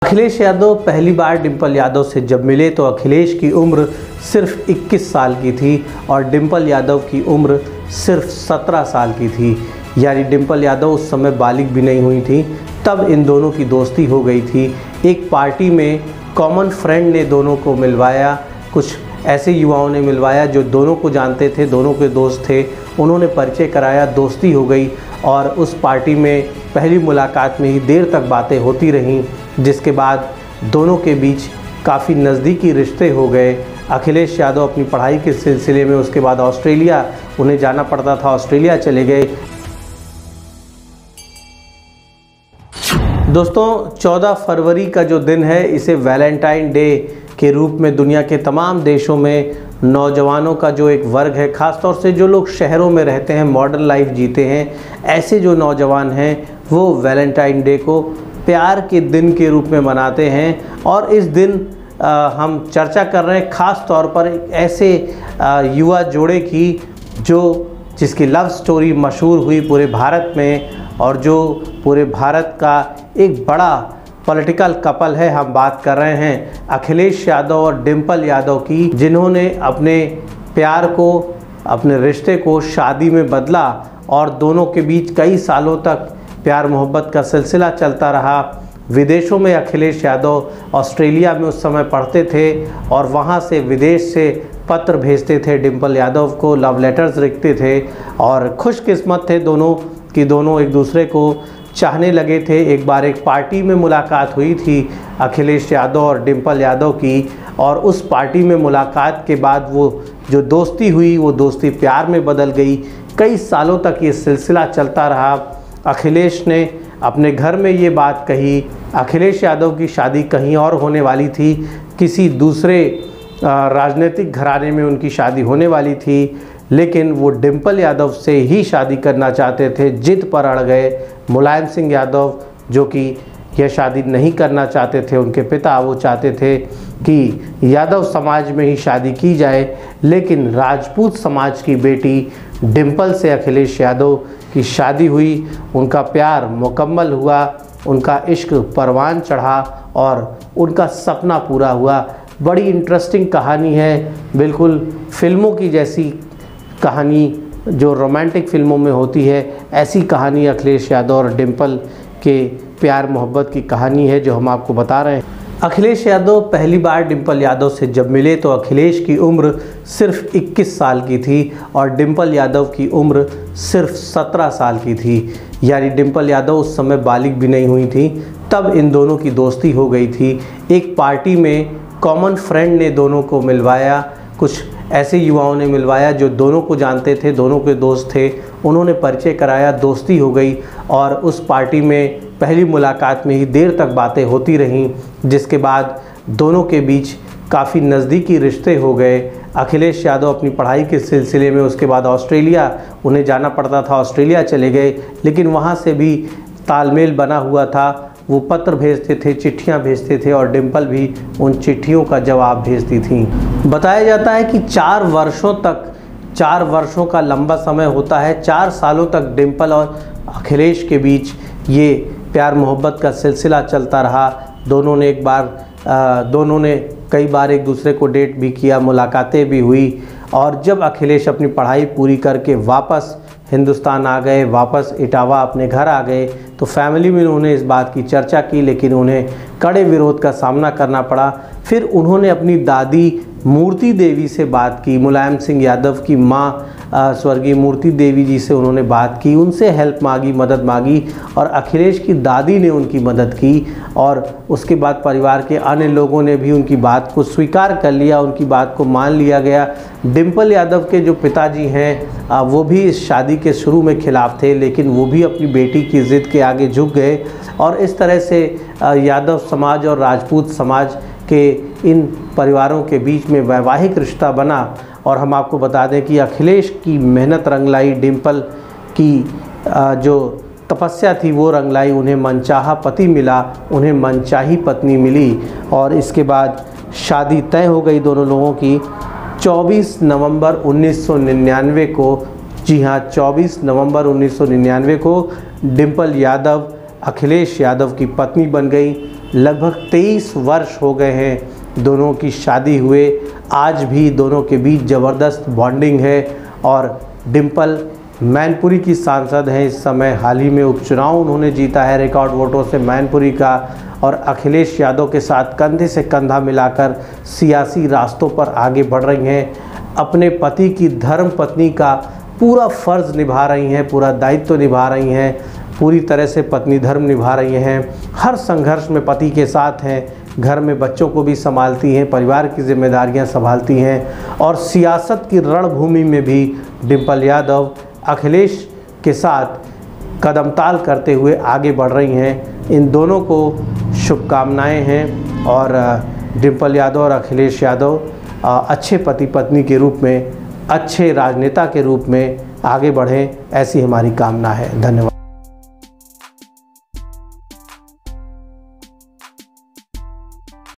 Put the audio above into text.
अखिलेश यादव पहली बार डिंपल यादव से जब मिले तो अखिलेश की उम्र सिर्फ 21 साल की थी और डिंपल यादव की उम्र सिर्फ 17 साल की थी। यानी डिंपल यादव उस समय बालिग भी नहीं हुई थी। तब इन दोनों की दोस्ती हो गई थी। एक पार्टी में कॉमन फ्रेंड ने दोनों को मिलवाया, कुछ ऐसे युवाओं ने मिलवाया जो दोनों को जानते थे, दोनों के दोस्त थे। उन्होंने परिचय कराया, दोस्ती हो गई और उस पार्टी में पहली मुलाकात में ही देर तक बातें होती रहीं, जिसके बाद दोनों के बीच काफ़ी नज़दीकी रिश्ते हो गए। अखिलेश यादव अपनी पढ़ाई के सिलसिले में उसके बाद ऑस्ट्रेलिया उन्हें जाना पड़ता था, ऑस्ट्रेलिया चले गए। दोस्तों 14 फरवरी का जो दिन है, इसे वैलेंटाइन डे के रूप में दुनिया के तमाम देशों में नौजवानों का जो एक वर्ग है, ख़ास तौर से जो लोग शहरों में रहते हैं, मॉडर्न लाइफ जीते हैं, ऐसे जो नौजवान हैं वो वैलेंटाइन डे को प्यार के दिन के रूप में मनाते हैं। और इस दिन हम चर्चा कर रहे हैं ख़ास तौर पर एक ऐसे युवा जोड़े की जिसकी लव स्टोरी मशहूर हुई पूरे भारत में और जो पूरे भारत का एक बड़ा पॉलिटिकल कपल है। हम बात कर रहे हैं अखिलेश यादव और डिंपल यादव की, जिन्होंने अपने प्यार को, अपने रिश्ते को शादी में बदला और दोनों के बीच कई सालों तक प्यार मोहब्बत का सिलसिला चलता रहा। विदेशों में अखिलेश यादव ऑस्ट्रेलिया में उस समय पढ़ते थे और वहाँ से विदेश से पत्र भेजते थे डिंपल यादव को, लव लेटर्स लिखते थे और खुशकिस्मत थे दोनों कि दोनों एक दूसरे को चाहने लगे थे। एक बार एक पार्टी में मुलाकात हुई थी अखिलेश यादव और डिंपल यादव की और उस पार्टी में मुलाकात के बाद वो जो दोस्ती हुई वो दोस्ती प्यार में बदल गई। कई सालों तक ये सिलसिला चलता रहा। अखिलेश ने अपने घर में ये बात कही। अखिलेश यादव की शादी कहीं और होने वाली थी, किसी दूसरे राजनीतिक घराने में उनकी शादी होने वाली थी, लेकिन वो डिंपल यादव से ही शादी करना चाहते थे। जिद पर अड़ गए मुलायम सिंह यादव, जो कि यह शादी नहीं करना चाहते थे। उनके पिता वो चाहते थे कि यादव समाज में ही शादी की जाए, लेकिन राजपूत समाज की बेटी डिंपल से अखिलेश यादव की शादी हुई। उनका प्यार मुकम्मल हुआ, उनका इश्क परवान चढ़ा और उनका सपना पूरा हुआ। बड़ी इंटरेस्टिंग कहानी है, बिल्कुल फिल्मों की जैसी कहानी जो रोमांटिक फिल्मों में होती है, ऐसी कहानी अखिलेश यादव और डिंपल के प्यार मोहब्बत की कहानी है जो हम आपको बता रहे हैं। अखिलेश यादव पहली बार डिंपल यादव से जब मिले तो अखिलेश की उम्र सिर्फ 21 साल की थी और डिंपल यादव की उम्र सिर्फ 17 साल की थी। यानी डिंपल यादव उस समय बालिग भी नहीं हुई थी। तब इन दोनों की दोस्ती हो गई थी। एक पार्टी में कॉमन फ्रेंड ने दोनों को मिलवाया, कुछ ऐसे युवाओं ने मिलवाया जो दोनों को जानते थे, दोनों के दोस्त थे। उन्होंने परिचय कराया, दोस्ती हो गई और उस पार्टी में पहली मुलाकात में ही देर तक बातें होती रहीं, जिसके बाद दोनों के बीच काफ़ी नज़दीकी रिश्ते हो गए। अखिलेश यादव अपनी पढ़ाई के सिलसिले में उसके बाद ऑस्ट्रेलिया उन्हें जाना पड़ता था, ऑस्ट्रेलिया चले गए, लेकिन वहाँ से भी तालमेल बना हुआ था। वो पत्र भेजते थे, चिट्ठियाँ भेजते थे और डिंपल भी उन चिट्ठियों का जवाब भेजती थी। बताया जाता है कि 4 वर्षों का लंबा समय होता है। 4 सालों तक डिंपल और अखिलेश के बीच ये प्यार मोहब्बत का सिलसिला चलता रहा। दोनों ने कई बार एक दूसरे को डेट भी किया, मुलाकातें भी हुई और जब अखिलेश अपनी पढ़ाई पूरी करके वापस हिंदुस्तान आ गए, वापस इटावा अपने घर आ गए, तो फैमिली में उन्होंने इस बात की चर्चा की, लेकिन उन्हें कड़े विरोध का सामना करना पड़ा। फिर उन्होंने अपनी दादी मूर्ति देवी से बात की, मुलायम सिंह यादव की माँ स्वर्गीय मूर्ति देवी जी से उन्होंने बात की, उनसे हेल्प मांगी, मदद मांगी और अखिलेश की दादी ने उनकी मदद की और उसके बाद परिवार के अन्य लोगों ने भी उनकी बात को स्वीकार कर लिया, उनकी बात को मान लिया गया। डिंपल यादव के जो पिताजी हैं वो भी इस शादी के शुरू में खिलाफ थे, लेकिन वो भी अपनी बेटी की ज़िद के आगे झुक गए और इस तरह से यादव समाज और राजपूत समाज के इन परिवारों के बीच में वैवाहिक रिश्ता बना। और हम आपको बता दें कि अखिलेश की मेहनत रंग लाई, डिंपल की जो तपस्या थी वो रंग लाई। उन्हें मनचाहा पति मिला, उन्हें मनचाही पत्नी मिली और इसके बाद शादी तय हो गई दोनों लोगों की 24 नवंबर 1999 को। जी हाँ, 24 नवंबर 1999 को डिंपल यादव अखिलेश यादव की पत्नी बन गई लगभग 23 वर्ष हो गए हैं दोनों की शादी हुए। आज भी दोनों के बीच ज़बरदस्त बॉन्डिंग है और डिम्पल मैनपुरी की सांसद हैं इस समय। हाल ही में उपचुनाव उन्होंने जीता है रिकॉर्ड वोटों से मैनपुरी का, और अखिलेश यादव के साथ कंधे से कंधा मिलाकर सियासी रास्तों पर आगे बढ़ रही हैं। अपने पति की धर्म पत्नी का पूरा फ़र्ज़ निभा रही हैं, पूरा दायित्व निभा रही हैं, पूरी तरह से पत्नी धर्म निभा रही हैं। हर संघर्ष में पति के साथ हैं, घर में बच्चों को भी संभालती हैं, परिवार की जिम्मेदारियां संभालती हैं और सियासत की रणभूमि में भी डिम्पल यादव अखिलेश के साथ कदमताल करते हुए आगे बढ़ रही हैं। इन दोनों को शुभकामनाएं हैं और डिम्पल यादव और अखिलेश यादव अच्छे पति पत्नी के रूप में, अच्छे राजनेता के रूप में आगे बढ़ें, ऐसी हमारी कामना है। धन्यवाद।